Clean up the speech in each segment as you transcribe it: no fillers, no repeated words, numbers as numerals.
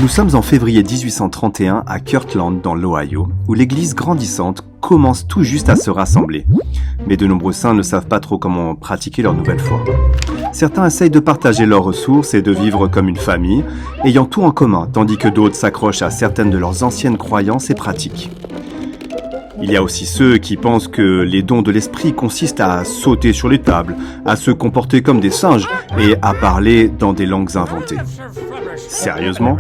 Nous sommes en février 1831 à Kirtland dans l'Ohio, où l'église grandissante commence tout juste à se rassembler. Mais de nombreux saints ne savent pas trop comment pratiquer leur nouvelle foi. Certains essayent de partager leurs ressources et de vivre comme une famille, ayant tout en commun, tandis que d'autres s'accrochent à certaines de leurs anciennes croyances et pratiques. Il y a aussi ceux qui pensent que les dons de l'esprit consistent à sauter sur les tables, à se comporter comme des singes et à parler dans des langues inventées. Sérieusement ?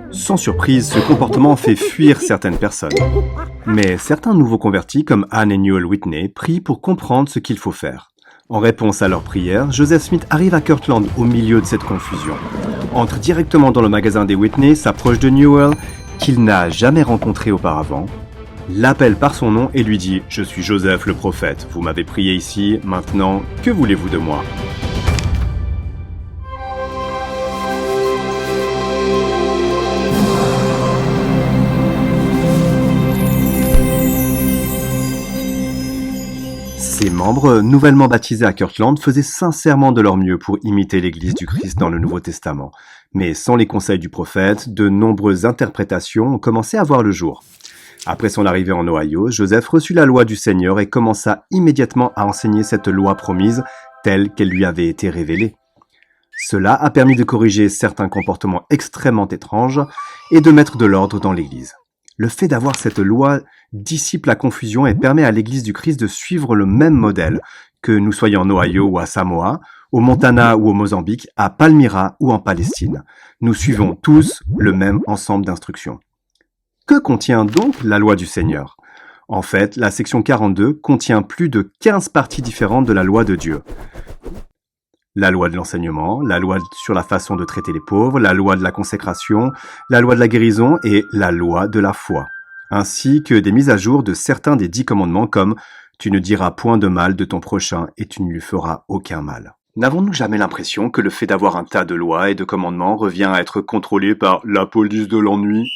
Sans surprise, ce comportement fait fuir certaines personnes. Mais certains nouveaux convertis, comme Anne et Newell Whitney, prient pour comprendre ce qu'il faut faire. En réponse à leurs prières, Joseph Smith arrive à Kirtland au milieu de cette confusion. Entre directement dans le magasin des Whitney, s'approche de Newell, qu'il n'a jamais rencontré auparavant, l'appelle par son nom et lui dit « Je suis Joseph le prophète, vous m'avez prié ici, maintenant, que voulez-vous de moi ?» Ses membres, nouvellement baptisés à Kirtland, faisaient sincèrement de leur mieux pour imiter l'Église du Christ dans le Nouveau Testament. Mais sans les conseils du prophète, de nombreuses interprétations ont commencé à voir le jour. Après son arrivée en Ohio, Joseph reçut la loi du Seigneur et commença immédiatement à enseigner cette loi promise telle qu'elle lui avait été révélée. Cela a permis de corriger certains comportements extrêmement étranges et de mettre de l'ordre dans l'Église. Le fait d'avoir cette loi dissipe la confusion et permet à l'Église du Christ de suivre le même modèle, que nous soyons en Ohio ou à Samoa, au Montana ou au Mozambique, à Palmyra ou en Palestine. Nous suivons tous le même ensemble d'instructions. Que contient donc la loi du Seigneur ? En fait, la section 42 contient plus de 15 parties différentes de la loi de Dieu. La loi de l'enseignement, la loi sur la façon de traiter les pauvres, la loi de la consécration, la loi de la guérison et la loi de la foi, ainsi que des mises à jour de certains des 10 commandements comme « Tu ne diras point de mal de ton prochain et tu ne lui feras aucun mal ». N'avons-nous jamais l'impression que le fait d'avoir un tas de lois et de commandements revient à être contrôlé par la police de l'ennui ?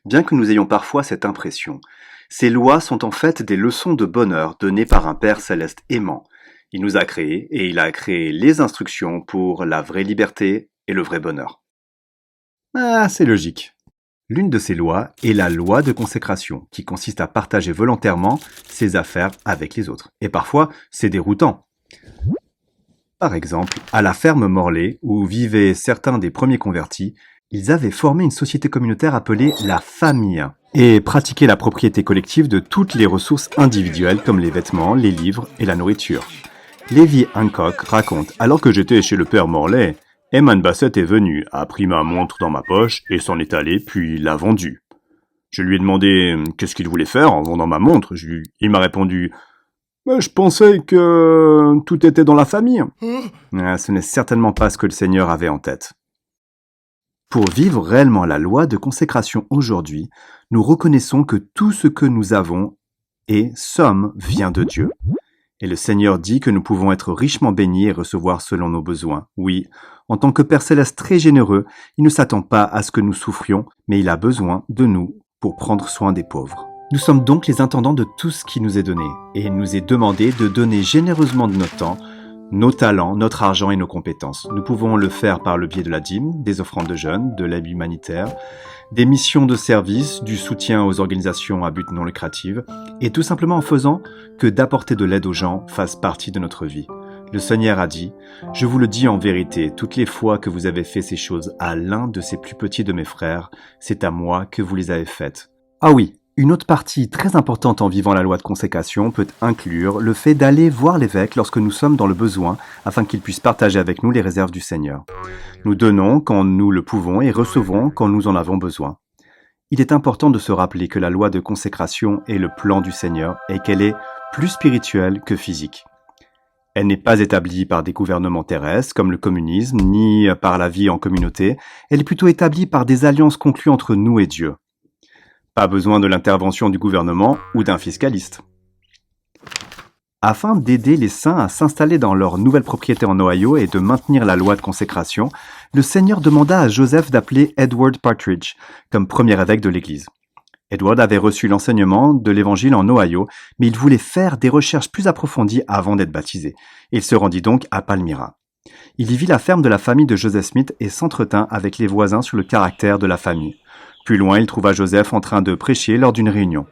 Bien que nous ayons parfois cette impression, ces lois sont en fait des leçons de bonheur données par un Père céleste aimant. Il nous a créés et il a créé les instructions pour la vraie liberté et le vrai bonheur. Ah, c'est logique. L'une de ces lois est la loi de consécration, qui consiste à partager volontairement ses affaires avec les autres. Et parfois, c'est déroutant. Par exemple, à la ferme Morley, où vivaient certains des premiers convertis, ils avaient formé une société communautaire appelée la famille et pratiquaient la propriété collective de toutes les ressources individuelles comme les vêtements, les livres et la nourriture. Levi Hancock raconte « Alors que j'étais chez le père Morley, Eman Bassett est venu, a pris ma montre dans ma poche et s'en est allé, puis l'a vendue. Je lui ai demandé qu'est-ce qu'il voulait faire en vendant ma montre. Il m'a répondu « Je pensais que tout était dans la famille. » Ce n'est certainement pas ce que le Seigneur avait en tête. Pour vivre réellement la loi de consécration aujourd'hui, nous reconnaissons que tout ce que nous avons et sommes vient de Dieu. Et le Seigneur dit que nous pouvons être richement bénis et recevoir selon nos besoins. Oui, en tant que Père Céleste très généreux, il ne s'attend pas à ce que nous souffrions, mais il a besoin de nous pour prendre soin des pauvres. Nous sommes donc les intendants de tout ce qui nous est donné, et il nous est demandé de donner généreusement de notre temps, nos talents, notre argent et nos compétences. Nous pouvons le faire par le biais de la dîme, des offrandes de jeûne, de l'aide humanitaire, des missions de service, du soutien aux organisations à but non lucratif, et tout simplement en faisant que d'apporter de l'aide aux gens fasse partie de notre vie. Le Seigneur a dit « Je vous le dis en vérité, toutes les fois que vous avez fait ces choses à l'un de ces plus petits de mes frères, c'est à moi que vous les avez faites. » Ah oui, une autre partie très importante en vivant la loi de consécration peut inclure le fait d'aller voir l'évêque lorsque nous sommes dans le besoin afin qu'il puisse partager avec nous les réserves du Seigneur. Nous donnons quand nous le pouvons et recevons quand nous en avons besoin. Il est important de se rappeler que la loi de consécration est le plan du Seigneur et qu'elle est plus spirituelle que physique. Elle n'est pas établie par des gouvernements terrestres comme le communisme, ni par la vie en communauté, elle est plutôt établie par des alliances conclues entre nous et Dieu. Pas besoin de l'intervention du gouvernement ou d'un fiscaliste. Afin d'aider les saints à s'installer dans leur nouvelle propriété en Ohio et de maintenir la loi de consécration, le Seigneur demanda à Joseph d'appeler Edward Partridge comme premier évêque de l'Église. Edward avait reçu l'enseignement de l'Évangile en Ohio, mais il voulait faire des recherches plus approfondies avant d'être baptisé. Il se rendit donc à Palmyra. Il y vit la ferme de la famille de Joseph Smith et s'entretint avec les voisins sur le caractère de la famille. Plus loin, il trouva Joseph en train de prêcher lors d'une réunion.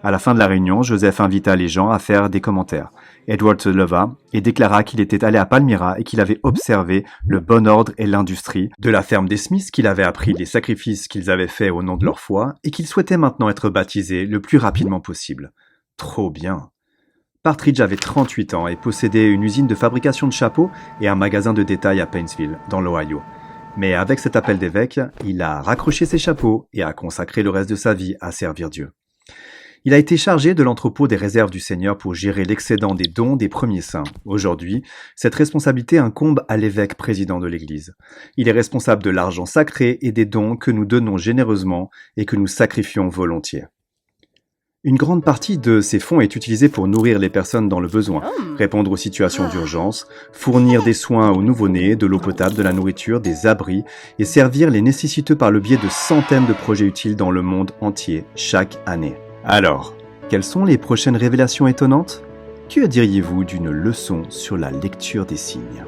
À la fin de la réunion, Joseph invita les gens à faire des commentaires. Edward se leva et déclara qu'il était allé à Palmyra et qu'il avait observé le bon ordre et l'industrie de la ferme des Smiths, qu'il avait appris les sacrifices qu'ils avaient faits au nom de leur foi et qu'il souhaitait maintenant être baptisé le plus rapidement possible. Trop bien! Partridge avait 38 ans et possédait une usine de fabrication de chapeaux et un magasin de détail à Paintsville, dans l'Ohio. Mais avec cet appel d'évêque, il a raccroché ses chapeaux et a consacré le reste de sa vie à servir Dieu. Il a été chargé de l'entrepôt des réserves du Seigneur pour gérer l'excédent des dons des premiers saints. Aujourd'hui, cette responsabilité incombe à l'évêque président de l'Église. Il est responsable de l'argent sacré et des dons que nous donnons généreusement et que nous sacrifions volontiers. Une grande partie de ces fonds est utilisée pour nourrir les personnes dans le besoin, répondre aux situations d'urgence, fournir des soins aux nouveau-nés, de l'eau potable, de la nourriture, des abris et servir les nécessiteux par le biais de centaines de projets utiles dans le monde entier chaque année. Alors, quelles sont les prochaines révélations étonnantes ? Que diriez-vous d'une leçon sur la lecture des signes ?